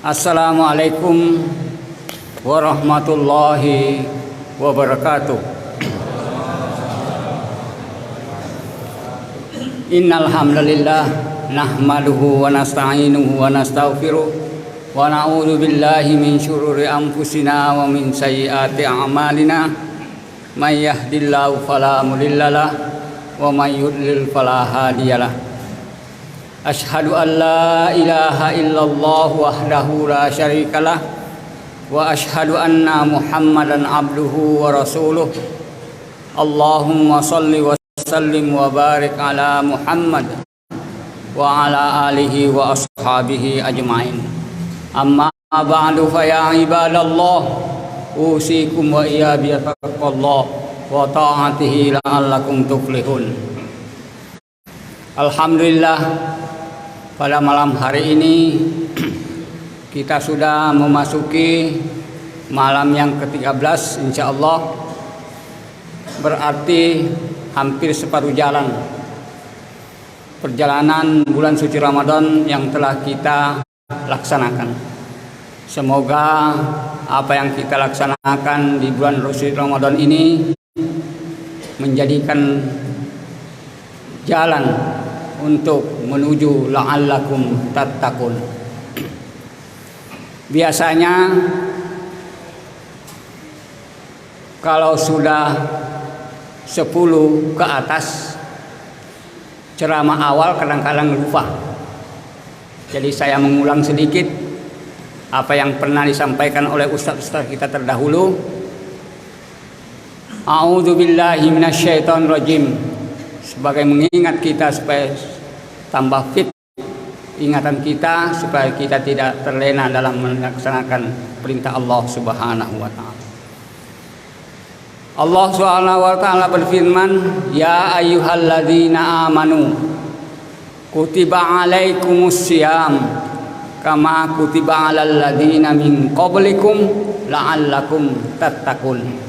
Assalamualaikum warahmatullahi wabarakatuh. Innal hamdalillah nahmaduhu wa nasta'inuhu wa nastaghfiruh wa na'udzu billahi min syururi anfusina wa min sayyiati a'malina. May yahdihillahu fala mudhillalah wa may yudlil fala hadiyalah. Asyhadu an la ilaha illallah wahdahu la syarikalah wa asyhadu anna Muhammadan abduhu wa rasuluh. Allahumma shalli wa sallim wa barik ala Muhammad wa ala alihi wa ashabihi ajmain. Amma ba'du fa ya ibadallah usikum wa iya bi taqwallah wa ta'atihi la'allakum tuflihun. Alhamdulillah, pada malam hari ini kita sudah memasuki malam yang ke-13 insyaallah. Berarti hampir separuh jalan perjalanan bulan suci Ramadan yang telah kita laksanakan. Semoga apa yang kita laksanakan di bulan suci Ramadan ini menjadikan jalan untuk menuju la'allakum tattaqun. Biasanya kalau sudah 10 ke atas ceramah awal kadang-kadang lupa. Jadi saya mengulang sedikit apa yang pernah disampaikan oleh ustaz-ustaz kita terdahulu. A'udzubillahi minasyaitonir rajim. Sebagai mengingat kita supaya tambah fit ingatan kita, supaya kita tidak terlena dalam melaksanakan perintah Allah Subhanahu wa taala. Allah Subhanahu wa taala berfirman, "Ya ayyuhalladzina amanu kutiba alaikumus syiyam kama kutiba alal ladzina min qablikum la'allakum tattaqun."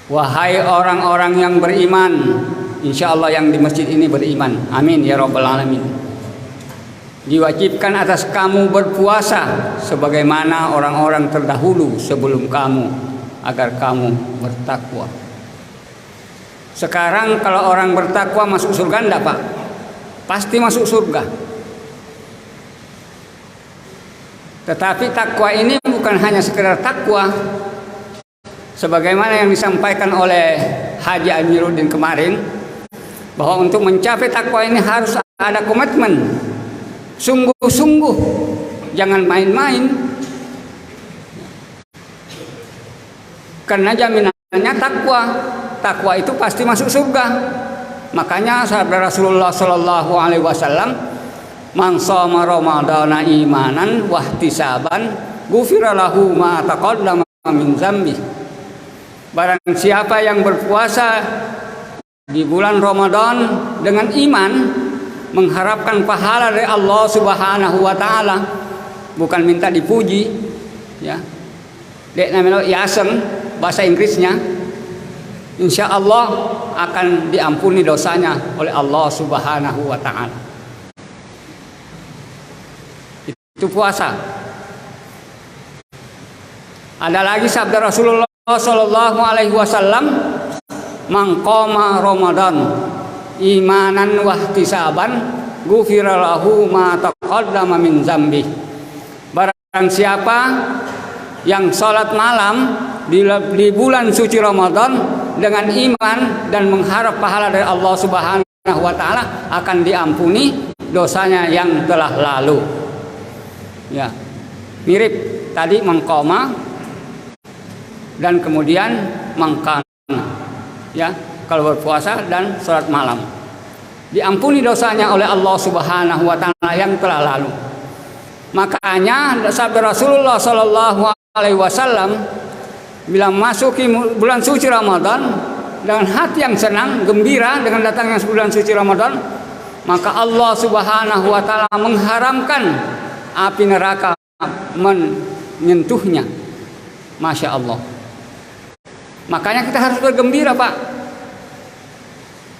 Wahai orang-orang yang beriman, insyaallah yang di masjid ini beriman, amin ya rabbal alamin. Diwajibkan atas kamu berpuasa sebagaimana orang-orang terdahulu sebelum kamu, agar kamu bertakwa. Sekarang kalau orang bertakwa masuk surga enggak, Pak? Pasti masuk surga. Tetapi takwa ini bukan hanya sekedar takwa, sebagaimana yang disampaikan oleh Haji Amiruddin kemarin, bahwa untuk mencapai takwa ini harus ada komitmen, sungguh-sungguh, jangan main-main. Karena jaminannya takwa itu pasti masuk surga. Makanya sabda Rasulullah Shallallahu Alaihi Wasallam, "Man shoma Ramadana imanan wahtisaban, ghufira lahu ma taqaddama min dzambi." Barang siapa yang berpuasa di bulan Ramadan dengan iman, mengharapkan pahala dari Allah Subhanahu wa taala, bukan minta dipuji, ya. Dek namanya yasem bahasa Inggrisnya. Insya Allah akan diampuni dosanya oleh Allah Subhanahu wa taala. Itu puasa. Ada lagi sabda Rasulullah Sallallahu Alaihi Wasallam, "Man qama Ramadan imanan wahtisaban, ghufira lahu ma taqaddama min dzambi." Barang siapa yang salat malam di bulan suci Ramadan dengan iman dan mengharap pahala dari Allah Subhanahu wa taala, akan diampuni dosanya yang telah lalu. Ya. Mirip tadi mangkoma dan kemudian mangkana, ya, kalau berpuasa dan salat malam diampuni dosanya oleh Allah Subhanahu wa taala yang telah lalu. Makanya sabda Rasulullah Sallallahu Alaihi Wasallam, bila masuki bulan suci Ramadan dengan hati yang senang, gembira dengan datangnya bulan suci Ramadan, maka Allah Subhanahu wa taala mengharamkan api neraka menyentuhnya. Masya Allah. Makanya kita harus bergembira, Pak.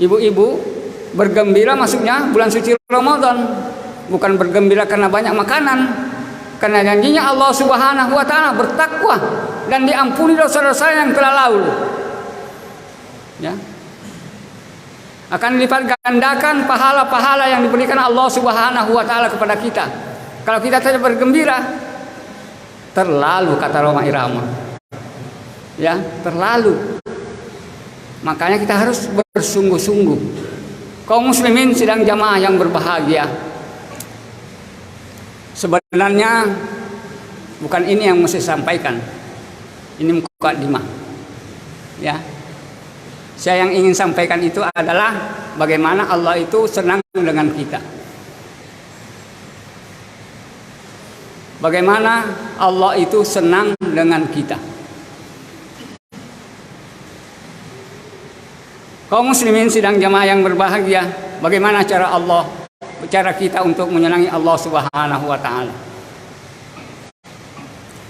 Ibu-ibu bergembira masuknya bulan suci Ramadan, bukan bergembira karena banyak makanan, Karena janjinya Allah Subhanahu wa taala bertakwa dan diampuni dosa-dosa yang telah lalu. Ya. Akan dilipat gandakan pahala-pahala yang diberikan Allah Subhanahu wa taala kepada kita. Kalau kita tidak bergembira, terlalu kata Roma Irama. Ya, terlalu. Makanya kita harus bersungguh-sungguh. Kaum muslimin sidang jamaah yang berbahagia. Sebenarnya bukan ini yang mesti sampaikan. Ini mukadimah. Ya. Saya yang ingin sampaikan itu adalah bagaimana Allah itu senang dengan kita. Bagaimana Allah itu senang dengan kita. Kaum muslimin sidang jamaah yang berbahagia, bagaimana cara kita untuk menyenangi Allah Subhanahu wa taala.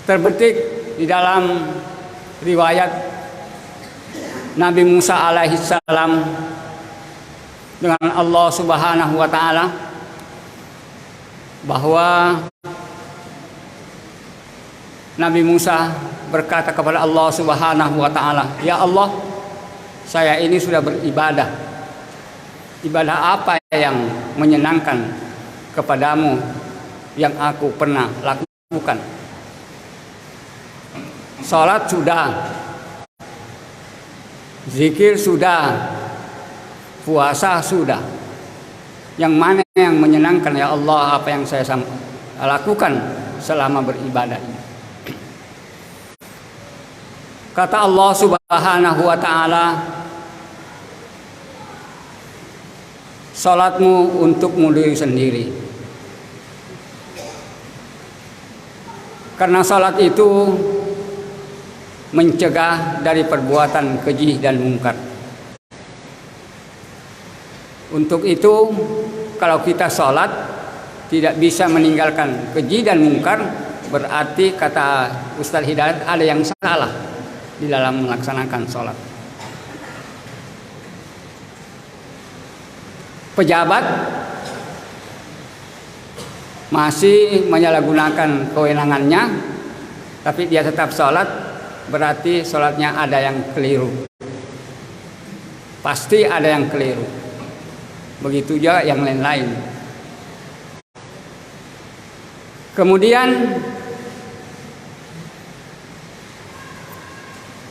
Terbetik di dalam riwayat Nabi Musa alaihissalam dengan Allah Subhanahu wa taala bahwa Nabi Musa berkata kepada Allah Subhanahu wa taala, "Ya Allah, saya ini sudah beribadah. Ibadah apa yang menyenangkan kepadamu yang aku pernah lakukan? Salat sudah, zikir sudah, puasa sudah. Yang mana yang menyenangkan ya Allah apa yang saya lakukan selama beribadah ini?" Kata Allah Subhanahu wa taala, salatmu untukmu diri sendiri. Karena salat itu mencegah dari perbuatan keji dan mungkar. Untuk itu, kalau kita salat tidak bisa meninggalkan keji dan mungkar, berarti kata Ustaz Hidayat ada yang salah di dalam melaksanakan sholat. Pejabat masih menyalahgunakan kewenangannya, tapi dia tetap sholat, berarti sholatnya ada yang keliru. Pasti ada yang keliru. Begitu juga yang lain-lain. Kemudian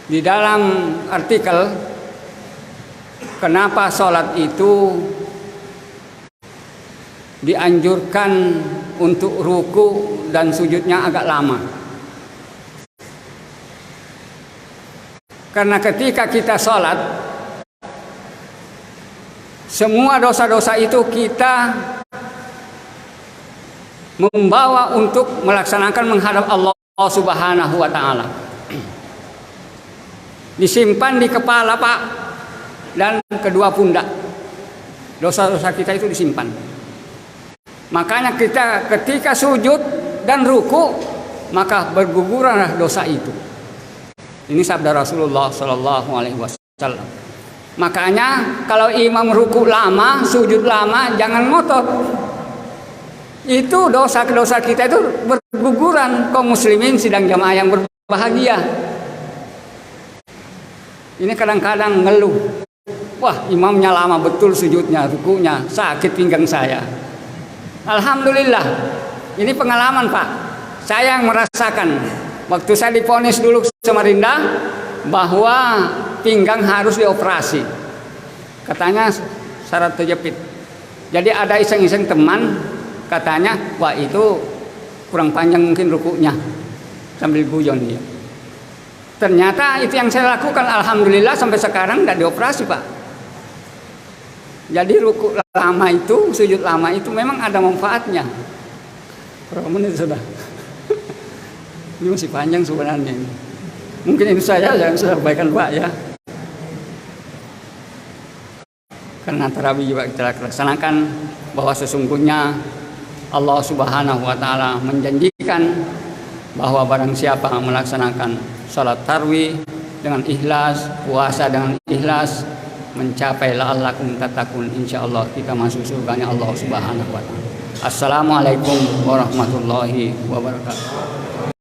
di dalam artikel kenapa sholat itu dianjurkan untuk ruku dan sujudnya agak lama. Karena ketika kita sholat, semua dosa-dosa itu kita membawa untuk melaksanakan menghadap Allah Subhanahu wa taala. Disimpan di kepala Pak dan kedua pundak. Dosa-dosa kita itu disimpan. Makanya kita ketika sujud dan ruku, maka berguguranlah dosa itu. Ini sabda Rasulullah Shallallahu Alaihi Wasallam. Makanya kalau imam ruku lama, sujud lama, jangan ngotot. Itu dosa-dosa kita itu berguguran. Kaum muslimin sidang jamaah yang berbahagia. Ini kadang-kadang ngeluh, wah imamnya lama betul sujudnya, rukunya, sakit pinggang saya. Alhamdulillah, ini pengalaman Pak. Saya yang merasakan, waktu saya divonis dulu Samarinda, bahwa pinggang harus dioperasi. Katanya syarat terjepit. Jadi ada iseng-iseng teman, katanya, wah itu kurang panjang mungkin rukunya, sambil guyon dia. Ternyata itu yang saya lakukan, alhamdulillah sampai sekarang tidak dioperasi Pak. Jadi ruku lama itu, sujud lama itu memang ada manfaatnya. Berapa menit sudah? Ini masih panjang sebenarnya. Mungkin itu saja yang saya sampaikan Pak ya. Karena tarawih juga kita laksanakan, bahwa sesungguhnya Allah Subhanahu wa taala menjanjikan bahwa barang siapa melaksanakan salat tarawih dengan ikhlas, puasa dengan ikhlas, mencapai la'allakum tattaqun, insyaallah kita masuk surganya Allah Subhanahu wa taala. Assalamualaikum warahmatullahi wabarakatuh.